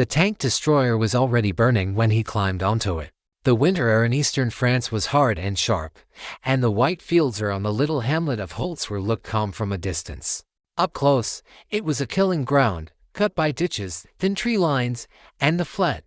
The tank destroyer was already burning when he climbed onto it. The winter air in eastern France was hard and sharp, and the white fields around the little hamlet of Holtzwihr looked calm from a distance. Up close, it was a killing ground, cut by ditches, thin tree lines, and the flat,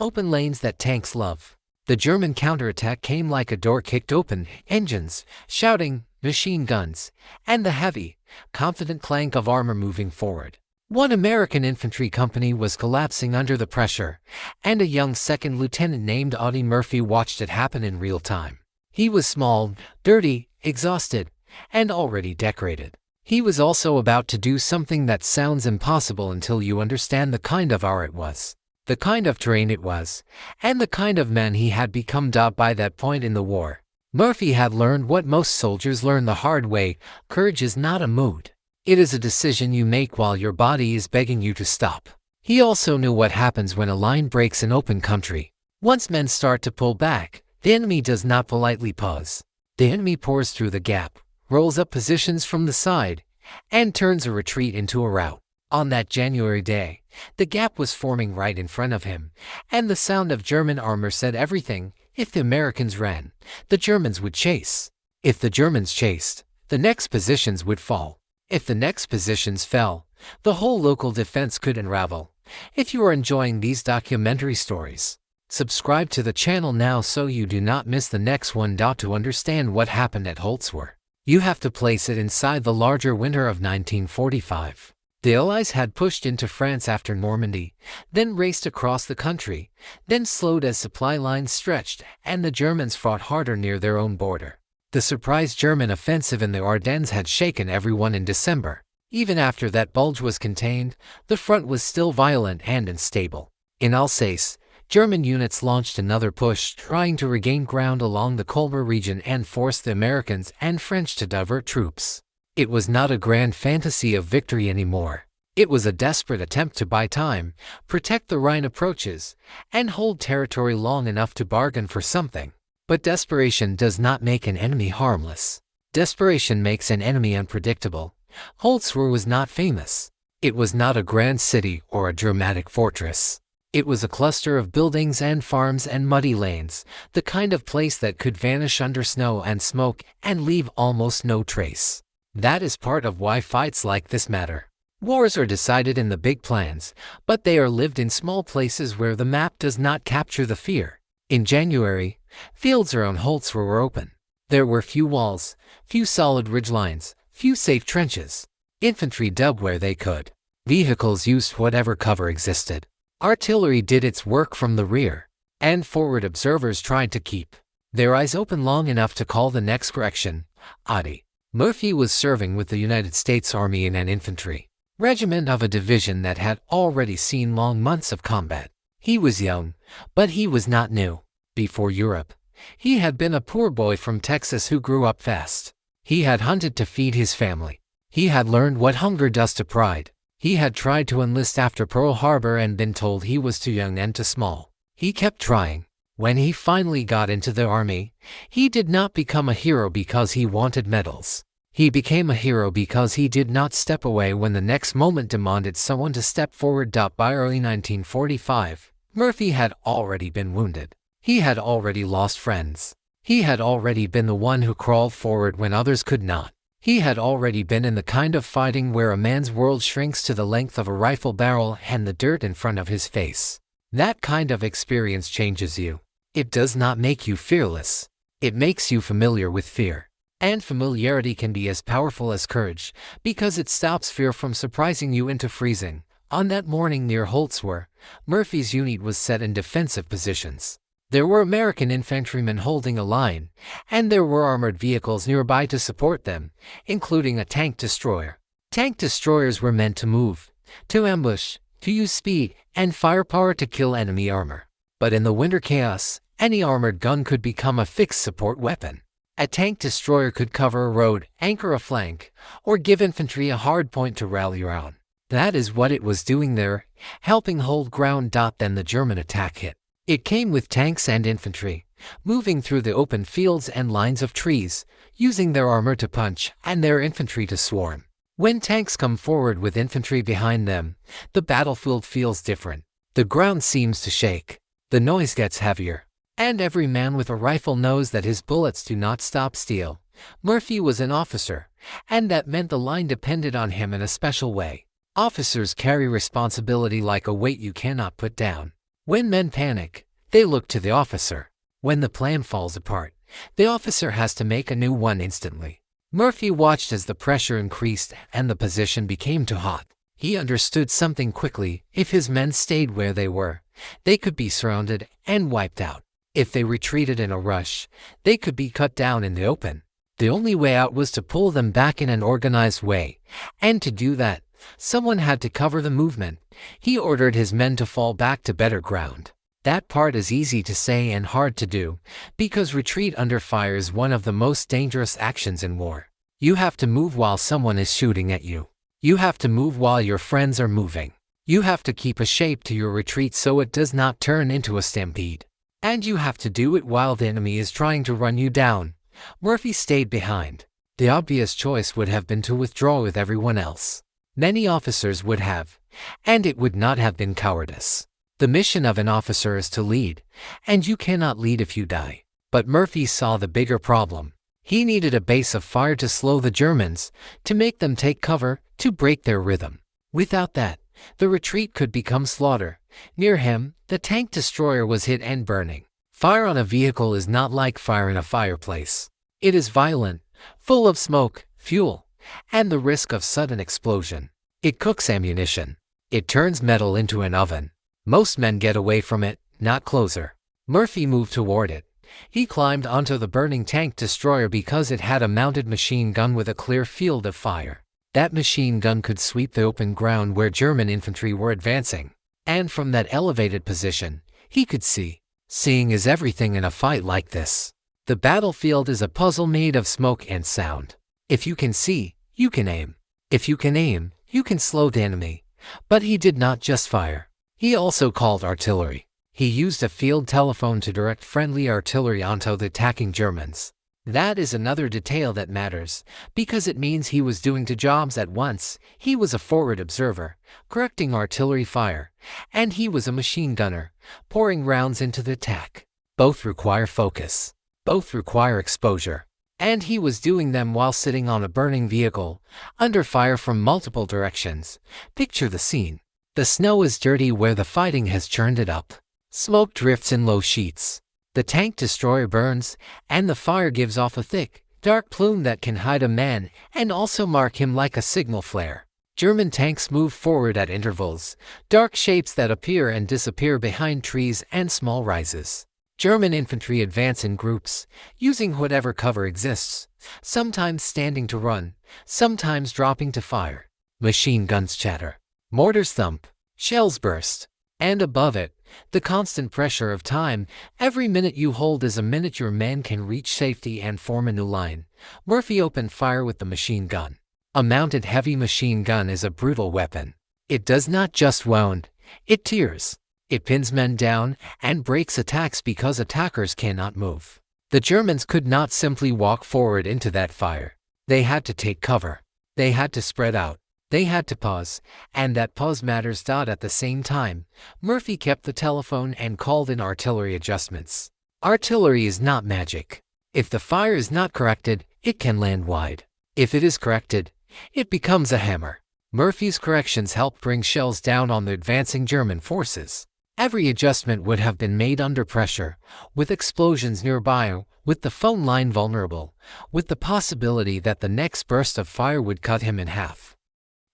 open lanes that tanks love. The German counterattack came like a door kicked open, engines, shouting, machine guns, and the heavy, confident clank of armor moving forward. One American infantry company was collapsing under the pressure, and a young second lieutenant named Audie Murphy watched it happen in real time. He was small, dirty, exhausted, and already decorated. He was also about to do something that sounds impossible until you understand the kind of hour it was, the kind of terrain it was, and the kind of man he had become. By that point in the war, Murphy had learned what most soldiers learn the hard way: courage is not a mood. It is a decision you make while your body is begging you to stop. He also knew what happens when a line breaks in open country. Once men start to pull back, the enemy does not politely pause. The enemy pours through the gap, rolls up positions from the side, and turns a retreat into a rout. On that January day, the gap was forming right in front of him, and the sound of German armor said everything. If the Americans ran, the Germans would chase. If the Germans chased, the next positions would fall. If the next positions fell, the whole local defense could unravel. If you are enjoying these documentary stories, subscribe to the channel now so you do not miss the next one. To understand what happened at Holtzwihr, you have to place it inside the larger winter of 1945. The Allies had pushed into France after Normandy, then raced across the country, then slowed as supply lines stretched, and the Germans fought harder near their own border. The surprise German offensive in the Ardennes had shaken everyone in December. Even after that bulge was contained, the front was still violent and unstable. In Alsace, German units launched another push, trying to regain ground along the Colmar region and force the Americans and French to divert troops. It was not a grand fantasy of victory anymore. It was a desperate attempt to buy time, protect the Rhine approaches, and hold territory long enough to bargain for something. But desperation does not make an enemy harmless. Desperation makes an enemy unpredictable. Holtzwihr was not famous. It was not a grand city or a dramatic fortress. It was a cluster of buildings and farms and muddy lanes, the kind of place that could vanish under snow and smoke and leave almost no trace. That is part of why fights like this matter. Wars are decided in the big plans, but they are lived in small places where the map does not capture the fear. In January, fields around Holtzwihr were open. There were few walls, few solid ridgelines, few safe trenches. Infantry dug where they could. Vehicles used whatever cover existed. Artillery did its work from the rear, and forward observers tried to keep their eyes open long enough to call the next correction. Audie Murphy was serving with the United States Army in an infantry regiment of a division that had already seen long months of combat. He was young, but he was not new. Before Europe, he had been a poor boy from Texas who grew up fast. He had hunted to feed his family. He had learned what hunger does to pride. He had tried to enlist after Pearl Harbor and been told he was too young and too small. He kept trying. When he finally got into the army, he did not become a hero because he wanted medals. He became a hero because he did not step away when the next moment demanded someone to step forward. By early 1945, Murphy had already been wounded. He had already lost friends. He had already been the one who crawled forward when others could not. He had already been in the kind of fighting where a man's world shrinks to the length of a rifle barrel and the dirt in front of his face. That kind of experience changes you. It does not make you fearless. It makes you familiar with fear. And familiarity can be as powerful as courage, because it stops fear from surprising you into freezing. On that morning near Holtzwihr, Murphy's unit was set in defensive positions. There were American infantrymen holding a line, and there were armored vehicles nearby to support them, including a tank destroyer. Tank destroyers were meant to move, to ambush, to use speed and firepower to kill enemy armor. But in the winter chaos, any armored gun could become a fixed support weapon. A tank destroyer could cover a road, anchor a flank, or give infantry a hard point to rally around. That is what it was doing there, helping hold ground. Then the German attack hit. It came with tanks and infantry, moving through the open fields and lines of trees, using their armor to punch and their infantry to swarm. When tanks come forward with infantry behind them, the battlefield feels different. The ground seems to shake. The noise gets heavier. And every man with a rifle knows that his bullets do not stop steel. Murphy was an officer, and that meant the line depended on him in a special way. Officers carry responsibility like a weight you cannot put down. When men panic, they look to the officer. When the plan falls apart, the officer has to make a new one instantly. Murphy watched as the pressure increased and the position became too hot. He understood something quickly. If his men stayed where they were, they could be surrounded and wiped out. If they retreated in a rush, they could be cut down in the open. The only way out was to pull them back in an organized way, and to do that, someone had to cover the movement. He ordered his men to fall back to better ground. That part is easy to say and hard to do, because retreat under fire is one of the most dangerous actions in war. You have to move while someone is shooting at you. You have to move while your friends are moving. You have to keep a shape to your retreat so it does not turn into a stampede. And you have to do it while the enemy is trying to run you down. Murphy stayed behind. The obvious choice would have been to withdraw with everyone else. Many officers would have, and it would not have been cowardice. The mission of an officer is to lead, and you cannot lead if you die. But Murphy saw the bigger problem. He needed a base of fire to slow the Germans, to make them take cover, to break their rhythm. Without that, the retreat could become slaughter. Near him, the tank destroyer was hit and burning. Fire on a vehicle is not like fire in a fireplace. It is violent, full of smoke, fuel, and the risk of sudden explosion. It cooks ammunition. It turns metal into an oven. Most men get away from it, not closer. Murphy moved toward it. He climbed onto the burning tank destroyer because it had a mounted machine gun with a clear field of fire. That machine gun could sweep the open ground where German infantry were advancing. And from that elevated position, he could see. Seeing is everything in a fight like this. The battlefield is a puzzle made of smoke and sound. If you can see, you can aim. If you can aim, you can slow the enemy. But he did not just fire. He also called artillery. He used a field telephone to direct friendly artillery onto the attacking Germans. That is another detail that matters, because it means he was doing two jobs at once. He was a forward observer, correcting artillery fire, and he was a machine gunner, pouring rounds into the attack. Both require focus. Both require exposure. And he was doing them while sitting on a burning vehicle, under fire from multiple directions. Picture the scene. The snow is dirty where the fighting has churned it up. Smoke drifts in low sheets. The tank destroyer burns, and the fire gives off a thick, dark plume that can hide a man and also mark him like a signal flare. German tanks move forward at intervals, dark shapes that appear and disappear behind trees and small rises. German infantry advance in groups, using whatever cover exists, sometimes standing to run, sometimes dropping to fire. Machine guns chatter. Mortars thump. Shells burst. And above it, the constant pressure of time. Every minute you hold is a minute your men can reach safety and form a new line. Murphy opened fire with the machine gun. A mounted heavy machine gun is a brutal weapon. It does not just wound, it tears. It pins men down and breaks attacks because attackers cannot move. The Germans could not simply walk forward into that fire. They had to take cover. They had to spread out. They had to pause, and that pause matters. At the same time, Murphy kept the telephone and called in artillery adjustments. Artillery is not magic. If the fire is not corrected, it can land wide. If it is corrected, it becomes a hammer. Murphy's corrections helped bring shells down on the advancing German forces. Every adjustment would have been made under pressure, with explosions nearby, with the phone line vulnerable, with the possibility that the next burst of fire would cut him in half.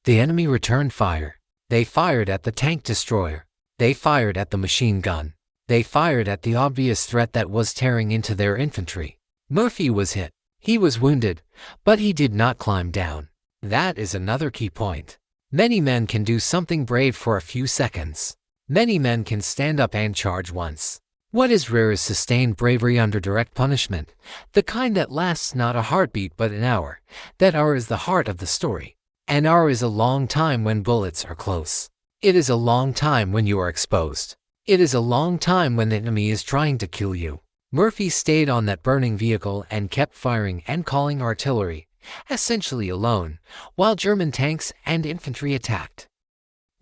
The enemy returned fire. They fired at the tank destroyer. They fired at the machine gun. They fired at the obvious threat that was tearing into their infantry. Murphy was hit. He was wounded, but he did not climb down. That is another key point. Many men can do something brave for a few seconds. Many men can stand up and charge once. What is rare is sustained bravery under direct punishment, the kind that lasts not a heartbeat but an hour. That hour is the heart of the story. An hour is a long time when bullets are close. It is a long time when you are exposed. It is a long time when the enemy is trying to kill you. Murphy stayed on that burning vehicle and kept firing and calling artillery, essentially alone, while German tanks and infantry attacked.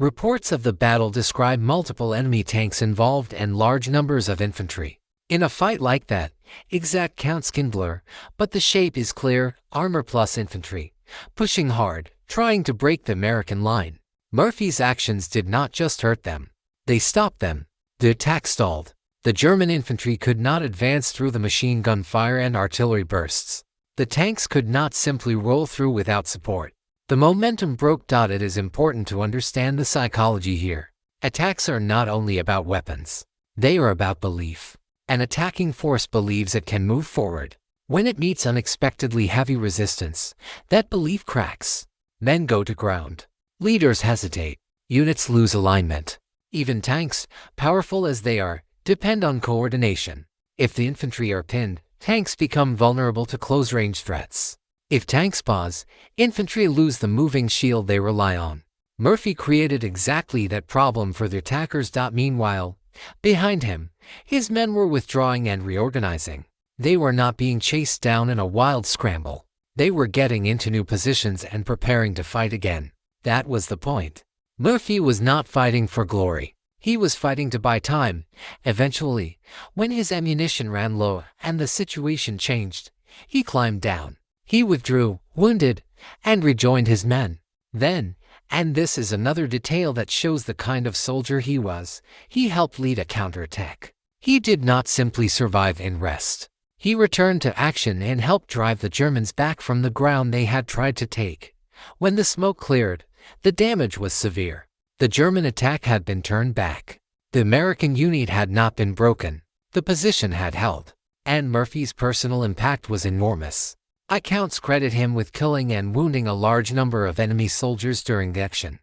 Reports of the battle describe multiple enemy tanks involved and large numbers of infantry. In a fight like that, exact counts can blur, but the shape is clear: armor plus infantry, pushing hard, trying to break the American line. Murphy's actions did not just hurt them. They stopped them. The attack stalled. The German infantry could not advance through the machine gun fire and artillery bursts. The tanks could not simply roll through without support. The momentum broke. It is important to understand the psychology here. Attacks are not only about weapons. They are about belief. An attacking force believes it can move forward. When it meets unexpectedly heavy resistance, that belief cracks. Men go to ground. Leaders hesitate. Units lose alignment. Even tanks, powerful as they are, depend on coordination. If the infantry are pinned, tanks become vulnerable to close-range threats. If tanks pause, infantry lose the moving shield they rely on. Murphy created exactly that problem for the attackers. Meanwhile, behind him, his men were withdrawing and reorganizing. They were not being chased down in a wild scramble. They were getting into new positions and preparing to fight again. That was the point. Murphy was not fighting for glory. He was fighting to buy time. Eventually, when his ammunition ran low and the situation changed, he climbed down. He withdrew, wounded, and rejoined his men. Then, and this is another detail that shows the kind of soldier he was, he helped lead a counterattack. He did not simply survive and rest. He returned to action and helped drive the Germans back from the ground they had tried to take. When the smoke cleared, the damage was severe. The German attack had been turned back. The American unit had not been broken. The position had held. And Murphy's personal impact was enormous. Accounts credit him with killing and wounding a large number of enemy soldiers during the action,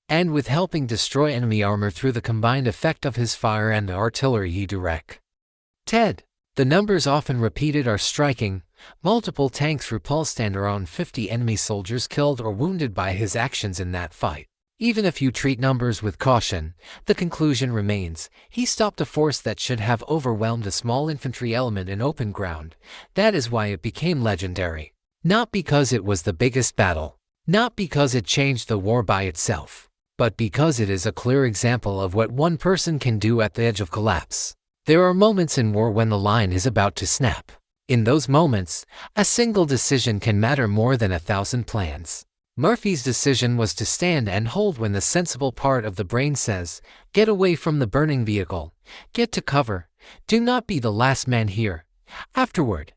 and with helping destroy enemy armor through the combined effect of his fire and the artillery he directed. The numbers often repeated are striking. Multiple tanks repulsed and around 50 enemy soldiers killed or wounded by his actions in that fight. Even if you treat numbers with caution, the conclusion remains: he stopped a force that should have overwhelmed a small infantry element in open ground. That is why it became legendary. Not because it was the biggest battle, not because it changed the war by itself, but because it is a clear example of what one person can do at the edge of collapse. There are moments in war when the line is about to snap. In those moments, a single decision can matter more than 1,000 plans. Murphy's decision was to stand and hold when the sensible part of the brain says, "Get away from the burning vehicle. Get to cover. Do not be the last man here." Afterward,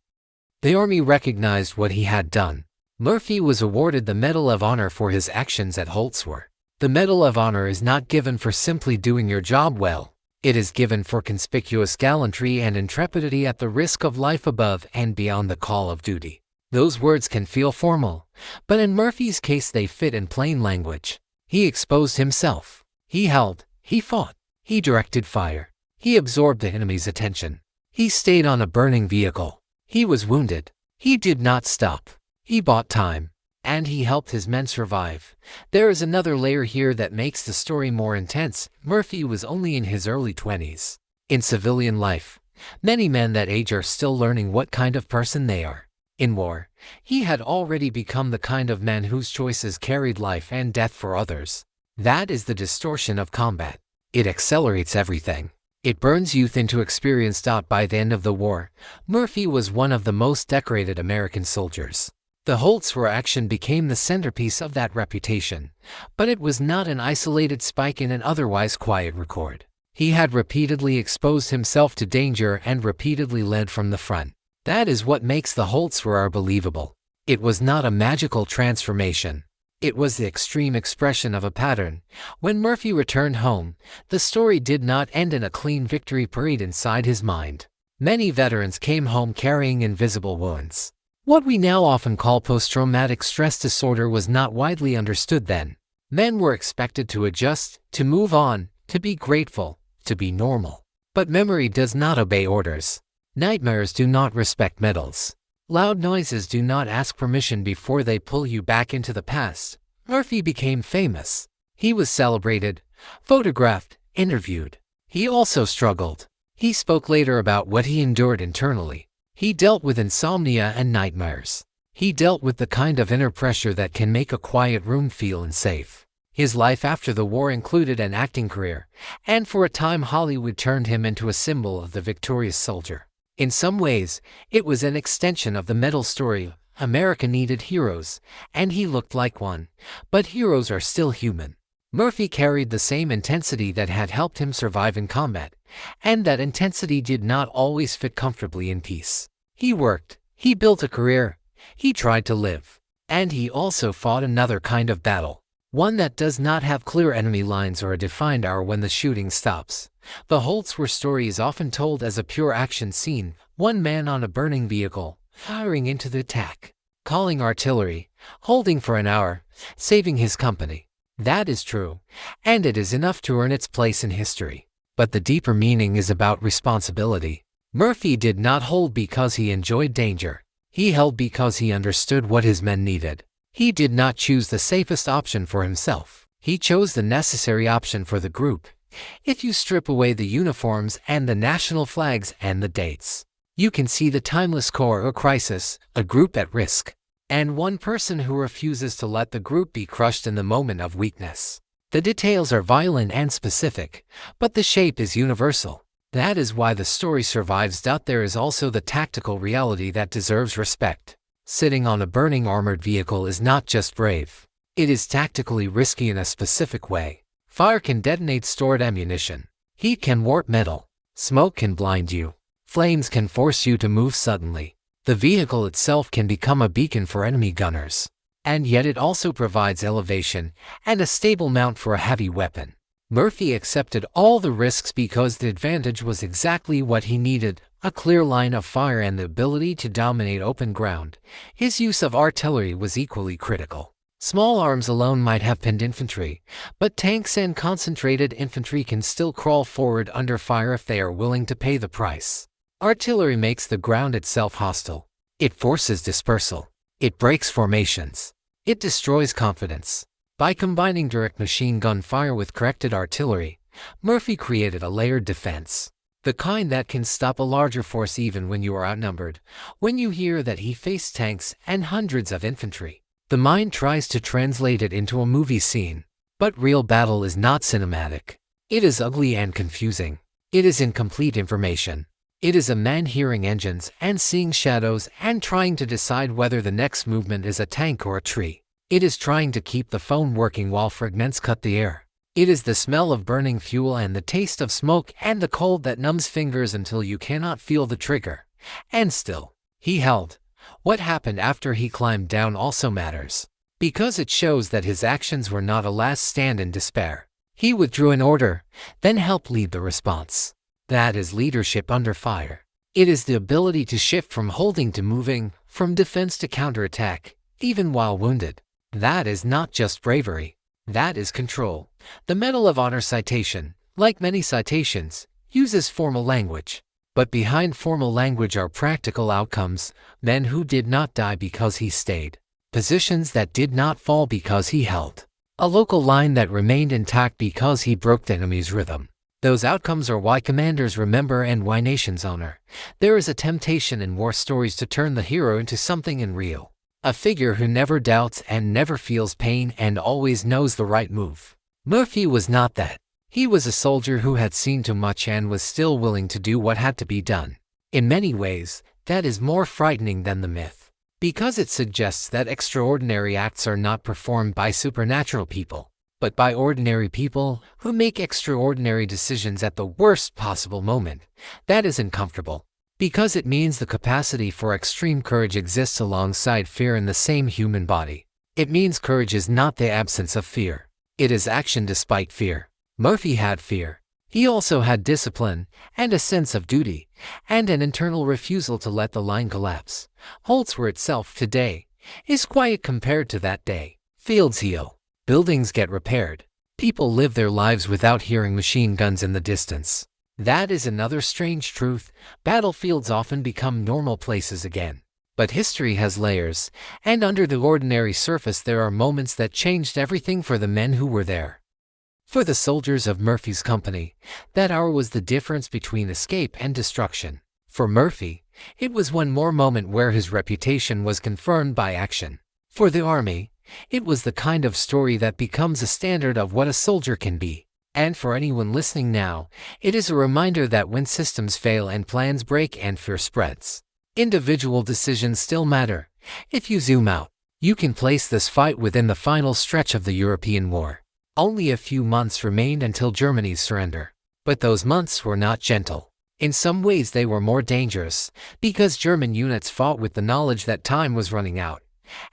the army recognized what he had done. Murphy was awarded the Medal of Honor for his actions at Holtzwihr. The Medal of Honor is not given for simply doing your job well. It is given for conspicuous gallantry and intrepidity at the risk of life above and beyond the call of duty. Those words can feel formal, but in Murphy's case they fit in plain language. He exposed himself. He held. He fought. He directed fire. He absorbed the enemy's attention. He stayed on a burning vehicle. He was wounded. He did not stop. He bought time. And he helped his men survive. There is another layer here that makes the story more intense. Murphy was only in his early 20s. In civilian life, many men that age are still learning what kind of person they are. In war, he had already become the kind of man whose choices carried life and death for others. That is the distortion of combat. It accelerates everything. It burns youth into experience. By the end of the war, Murphy was one of the most decorated American soldiers. The Holtzwihr action became the centerpiece of that reputation, but it was not an isolated spike in an otherwise quiet record. He had repeatedly exposed himself to danger and repeatedly led from the front. That is what makes the Holtzwihr believable. It was not a magical transformation. It was the extreme expression of a pattern. When Murphy returned home, the story did not end in a clean victory parade inside his mind. Many veterans came home carrying invisible wounds. What we now often call post-traumatic stress disorder was not widely understood then. Men were expected to adjust, to move on, to be grateful, to be normal. But memory does not obey orders. Nightmares do not respect medals. Loud noises do not ask permission before they pull you back into the past. Murphy became famous. He was celebrated, photographed, interviewed. He also struggled. He spoke later about what he endured internally. He dealt with insomnia and nightmares. He dealt with the kind of inner pressure that can make a quiet room feel unsafe. His life after the war included an acting career, and for a time Hollywood turned him into a symbol of the victorious soldier. In some ways, it was an extension of the medal story. America needed heroes, and he looked like one, but heroes are still human. Murphy carried the same intensity that had helped him survive in combat, and that intensity did not always fit comfortably in peace. He worked, he built a career, he tried to live, and he also fought another kind of battle. One that does not have clear enemy lines or a defined hour when the shooting stops. The Holtzwihr story is often told as a pure action scene, one man on a burning vehicle, firing into the attack, calling artillery, holding for an hour, saving his company. That is true, and it is enough to earn its place in history. But the deeper meaning is about responsibility. Murphy did not hold because he enjoyed danger. He held because he understood what his men needed. He did not choose the safest option for himself. He chose the necessary option for the group. If you strip away the uniforms and the national flags and the dates, you can see the timeless core of a crisis, a group at risk, and one person who refuses to let the group be crushed in the moment of weakness. The details are violent and specific, but the shape is universal. That is why the story survives. There is also the tactical reality that deserves respect. Sitting on a burning armored vehicle is not just brave. It is tactically risky in a specific way. Fire can detonate stored ammunition. Heat can warp metal. Smoke can blind you. Flames can force you to move suddenly. The vehicle itself can become a beacon for enemy gunners. And yet it also provides elevation and a stable mount for a heavy weapon. Murphy accepted all the risks because the advantage was exactly what he needed: a clear line of fire and the ability to dominate open ground. His use of artillery was equally critical. Small arms alone might have pinned infantry, but tanks and concentrated infantry can still crawl forward under fire if they are willing to pay the price. Artillery makes the ground itself hostile. It forces dispersal. It breaks formations. It destroys confidence. By combining direct machine gun fire with corrected artillery, Murphy created a layered defense. The kind that can stop a larger force even when you are outnumbered. When you hear that he faced tanks and hundreds of infantry, the mind tries to translate it into a movie scene. But real battle is not cinematic. It is ugly and confusing. It is incomplete information. It is a man hearing engines and seeing shadows and trying to decide whether the next movement is a tank or a tree. It is trying to keep the phone working while fragments cut the air. It is the smell of burning fuel and the taste of smoke and the cold that numbs fingers until you cannot feel the trigger. And still, he held. What happened after he climbed down also matters, because it shows that his actions were not a last stand in despair. He withdrew an order, then helped lead the response. That is leadership under fire. It is the ability to shift from holding to moving, from defense to counterattack, even while wounded. That is not just bravery. That is control. The Medal of Honor citation, like many citations, uses formal language. But behind formal language are practical outcomes: men who did not die because he stayed, positions that did not fall because he held, a local line that remained intact because he broke the enemy's rhythm. Those outcomes are why commanders remember and why nations honor. There is a temptation in war stories to turn the hero into something unreal. A figure who never doubts and never feels pain and always knows the right move. Murphy was not that. He was a soldier who had seen too much and was still willing to do what had to be done. In many ways, that is more frightening than the myth, because it suggests that extraordinary acts are not performed by supernatural people, but by ordinary people who make extraordinary decisions at the worst possible moment. That is uncomfortable, because it means the capacity for extreme courage exists alongside fear in the same human body. It means courage is not the absence of fear. It is action despite fear. Murphy had fear. He also had discipline, and a sense of duty, and an internal refusal to let the line collapse. Holtzwihr itself today is quiet compared to that day. Fields heal. Buildings get repaired. People live their lives without hearing machine guns in the distance. That is another strange truth. Battlefields often become normal places again. But history has layers, and under the ordinary surface there are moments that changed everything for the men who were there. For the soldiers of Murphy's company, that hour was the difference between escape and destruction. For Murphy, it was one more moment where his reputation was confirmed by action. For the army, It was the kind of story that becomes a standard of what a soldier can be. And for anyone listening now, it is a reminder that when systems fail and plans break and fear spreads, individual decisions still matter. If you zoom out, you can place this fight within the final stretch of the European War. Only a few months remained until Germany's surrender. But those months were not gentle. In some ways they were more dangerous, because German units fought with the knowledge that time was running out,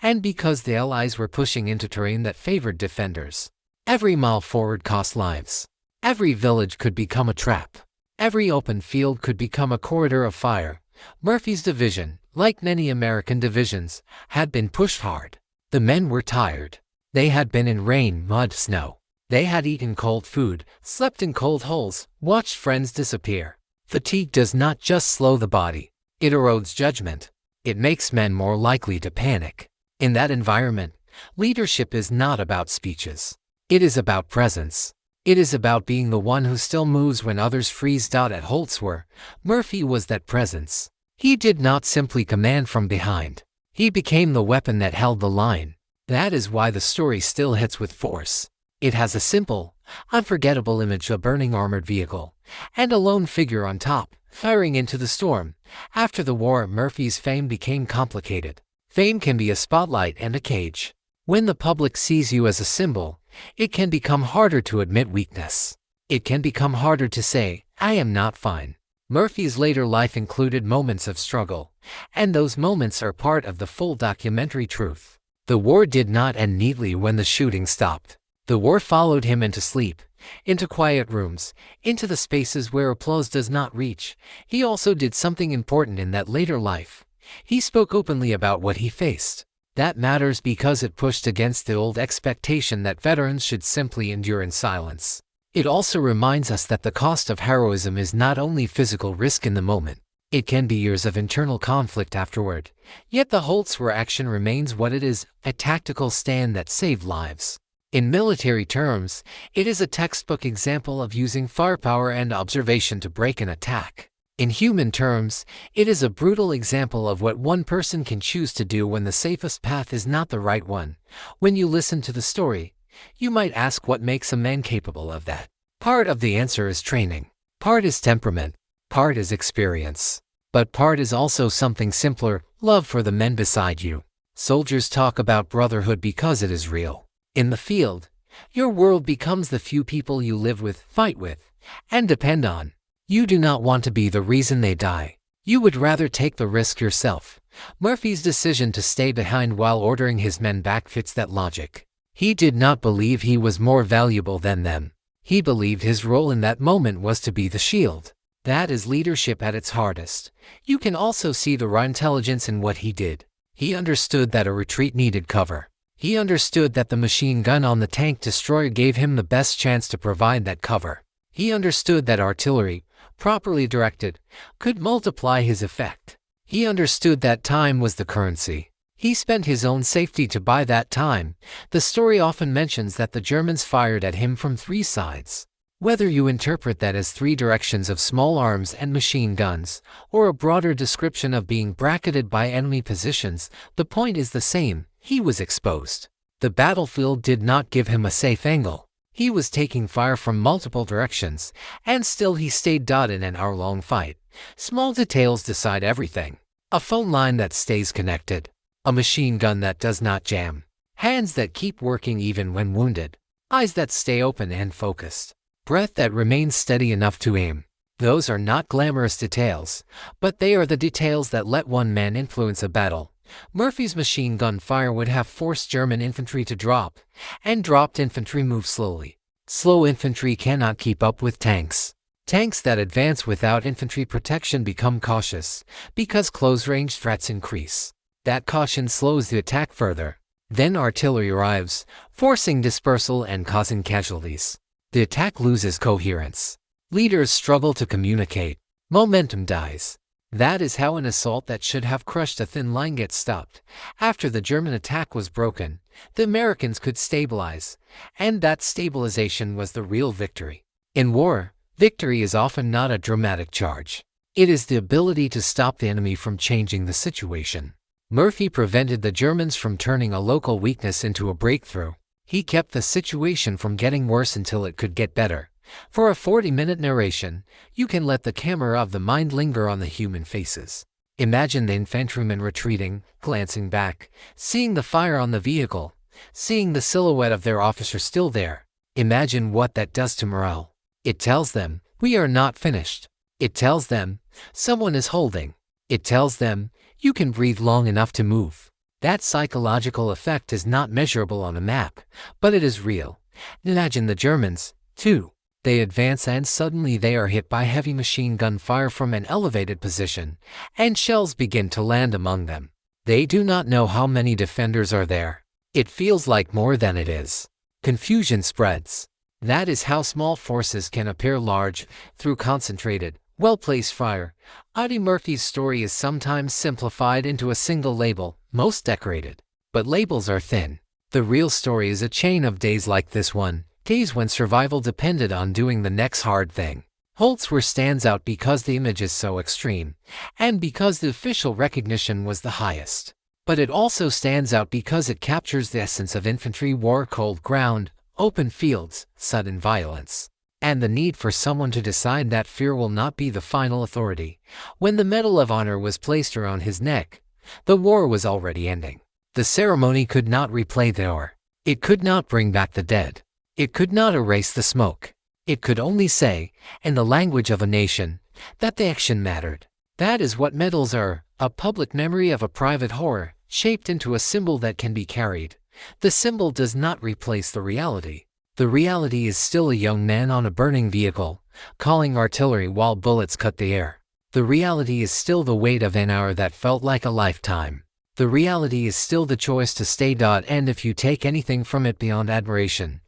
and because the Allies were pushing into terrain that favored defenders. Every mile forward cost lives. Every village could become a trap. Every open field could become a corridor of fire. Murphy's division, like many American divisions, had been pushed hard. The men were tired. They had been in rain, mud, snow. They had eaten cold food, slept in cold holes, watched friends disappear. Fatigue does not just slow the body. It erodes judgment. It makes men more likely to panic. In that environment, leadership is not about speeches. It is about presence. It is about being the one who still moves when others freeze. At Holtzwihr, Murphy was that presence. He did not simply command from behind. He became the weapon that held the line. That is why the story still hits with force. It has a simple, unforgettable image of a burning armored vehicle, and a lone figure on top, firing into the storm. After the war, Murphy's fame became complicated. Fame can be a spotlight and a cage. When the public sees you as a symbol, it can become harder to admit weakness. It can become harder to say, I am not fine. Murphy's later life included moments of struggle, and those moments are part of the full documentary truth. The war did not end neatly when the shooting stopped. The war followed him into sleep, into quiet rooms, into the spaces where applause does not reach. He also did something important in that later life. He spoke openly about what he faced. That matters because it pushed against the old expectation that veterans should simply endure in silence. It also reminds us that the cost of heroism is not only physical risk in the moment. It can be years of internal conflict afterward. Yet the Holtzwihr action remains what it is, a tactical stand that saved lives. In military terms, it is a textbook example of using firepower and observation to break an attack. In human terms, it is a brutal example of what one person can choose to do when the safest path is not the right one. When you listen to the story, you might ask what makes a man capable of that. Part of the answer is training. Part is temperament. Part is experience. But part is also something simpler, love for the men beside you. Soldiers talk about brotherhood because it is real. In the field, your world becomes the few people you live with, fight with, and depend on. You do not want to be the reason they die. You would rather take the risk yourself. Murphy's decision to stay behind while ordering his men back fits that logic. He did not believe he was more valuable than them. He believed his role in that moment was to be the shield. That is leadership at its hardest. You can also see the raw intelligence in what he did. He understood that a retreat needed cover. He understood that the machine gun on the tank destroyer gave him the best chance to provide that cover. He understood that artillery, properly directed, could multiply his effect. He understood that time was the currency. He spent his own safety to buy that time. The story often mentions that the Germans fired at him from 3 sides. Whether you interpret that as 3 directions of small arms and machine guns, or a broader description of being bracketed by enemy positions, the point is the same. He was exposed. The battlefield did not give him a safe angle. He was taking fire from multiple directions, and still he stayed. In an hour-long fight, small details decide everything. A phone line that stays connected. A machine gun that does not jam. Hands that keep working even when wounded. Eyes that stay open and focused. Breath that remains steady enough to aim. Those are not glamorous details, but they are the details that let one man influence a battle. Murphy's machine gun fire would have forced German infantry to drop, and dropped infantry move slowly. Slow infantry cannot keep up with tanks. Tanks that advance without infantry protection become cautious, because close-range threats increase. That caution slows the attack further. Then artillery arrives, forcing dispersal and causing casualties. The attack loses coherence. Leaders struggle to communicate. Momentum dies. That is how an assault that should have crushed a thin line gets stopped. After the German attack was broken, the Americans could stabilize, and that stabilization was the real victory. In war, victory is often not a dramatic charge. It is the ability to stop the enemy from changing the situation. Murphy prevented the Germans from turning a local weakness into a breakthrough. He kept the situation from getting worse until it could get better. For a 40-minute narration, you can let the camera of the mind linger on the human faces. Imagine the infantrymen retreating, glancing back, seeing the fire on the vehicle, seeing the silhouette of their officer still there. Imagine what that does to morale. It tells them, we are not finished. It tells them, someone is holding. It tells them, you can breathe long enough to move. That psychological effect is not measurable on a map, but it is real. Imagine the Germans, too. They advance and suddenly they are hit by heavy machine gun fire from an elevated position, and shells begin to land among them. They do not know how many defenders are there. It feels like more than it is. Confusion spreads. That is how small forces can appear large, through concentrated, well-placed fire. Audie Murphy's story is sometimes simplified into a single label, most decorated. But labels are thin. The real story is a chain of days like this one. Days when survival depended on doing the next hard thing. Holtzwihr stands out because the image is so extreme, and because the official recognition was the highest. But it also stands out because it captures the essence of infantry war: cold ground, open fields, sudden violence, and the need for someone to decide that fear will not be the final authority. When the Medal of Honor was placed around his neck, the war was already ending. The ceremony could not replay the war. It could not bring back the dead. It could not erase the smoke. It could only say, in the language of a nation, that the action mattered. That is what medals are, a public memory of a private horror, shaped into a symbol that can be carried. The symbol does not replace the reality. The reality is still a young man on a burning vehicle, calling artillery while bullets cut the air. The reality is still the weight of an hour that felt like a lifetime. The reality is still the choice to stay. And if you take anything from it beyond admiration,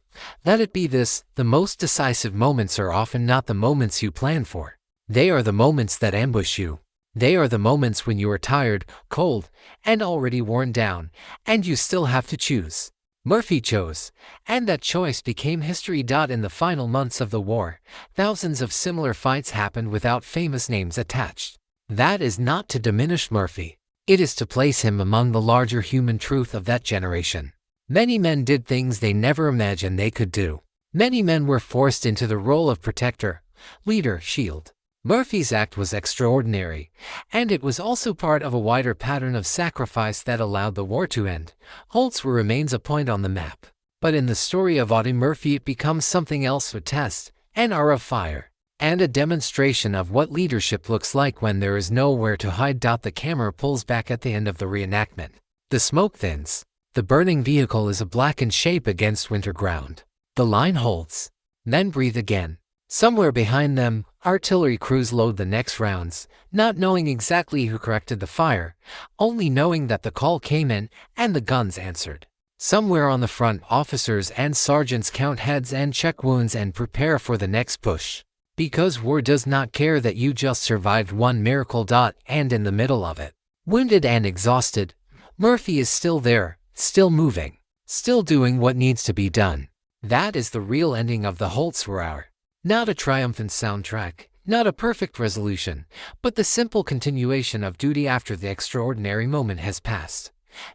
let it be this: the most decisive moments are often not the moments you plan for. They are the moments that ambush you. They are the moments when you are tired, cold, and already worn down, and you still have to choose. Murphy chose, and that choice became history. In the final months of the war, thousands of similar fights happened without famous names attached. That is not to diminish Murphy. It is to place him among the larger human truth of that generation. Many men did things they never imagined they could do. Many men were forced into the role of protector, leader, shield. Murphy's act was extraordinary, and it was also part of a wider pattern of sacrifice that allowed the war to end. Holtzwihr remains a point on the map, but in the story of Audie Murphy it becomes something else: a test, an hour of fire, and a demonstration of what leadership looks like when there is nowhere to hide. The camera pulls back at the end of the reenactment. The smoke thins. The burning vehicle is a blackened shape against winter ground. The line holds. Men breathe again. Somewhere behind them, artillery crews load the next rounds, not knowing exactly who corrected the fire, only knowing that the call came in and the guns answered. Somewhere on the front, officers and sergeants count heads and check wounds and prepare for the next push. Because war does not care that you just survived one miracle. And in the middle of it, wounded and exhausted, Murphy is still there, still moving, still doing what needs to be done. That is the real ending of the Holtzwihr hour. Not a triumphant soundtrack, not a perfect resolution, but the simple continuation of duty after the extraordinary moment has passed.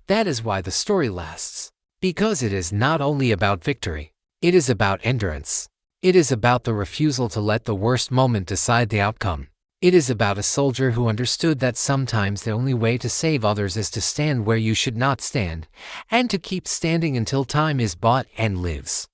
That is why the story lasts. Because it is not only about victory. It is about endurance. It is about the refusal to let the worst moment decide the outcome. It is about a soldier who understood that sometimes the only way to save others is to stand where you should not stand, and to keep standing until time is bought and lives.